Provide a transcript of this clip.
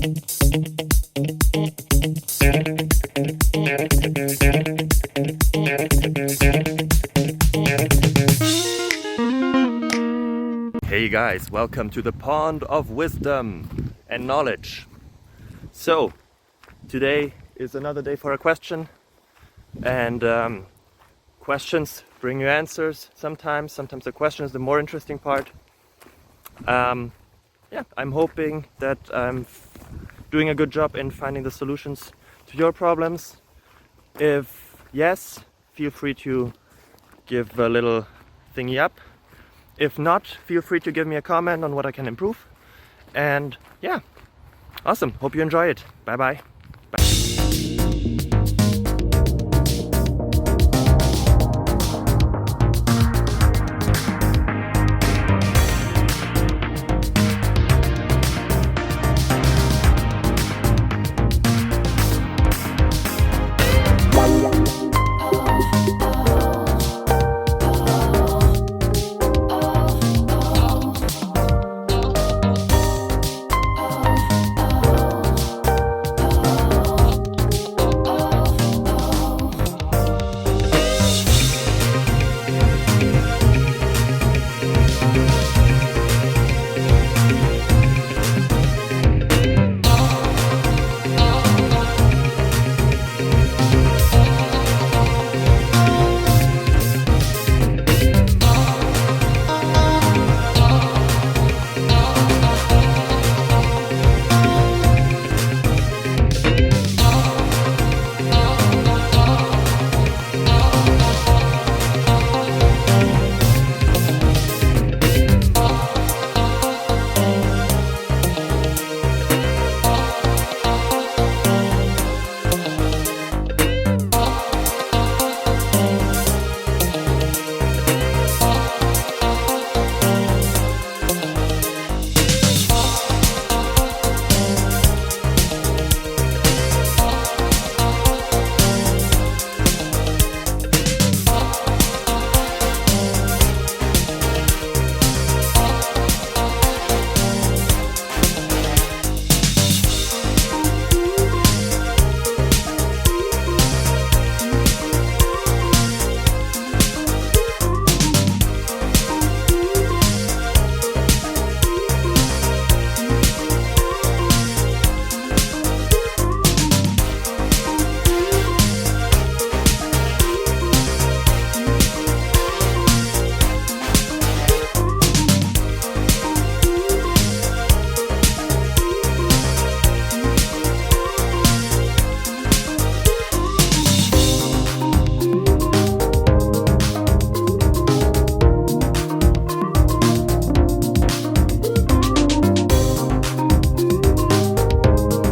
Hey guys, welcome to the pond of wisdom and knowledge. So, today is another day for a question, and questions bring you answers sometimes the question is the more interesting part. I'm hoping that I'm doing a good job in finding the solutions to your problems. If yes, feel free to give a little thingy up. If not, feel free to give me a comment on what I can improve. And yeah, awesome. Hope you enjoy it. Bye bye.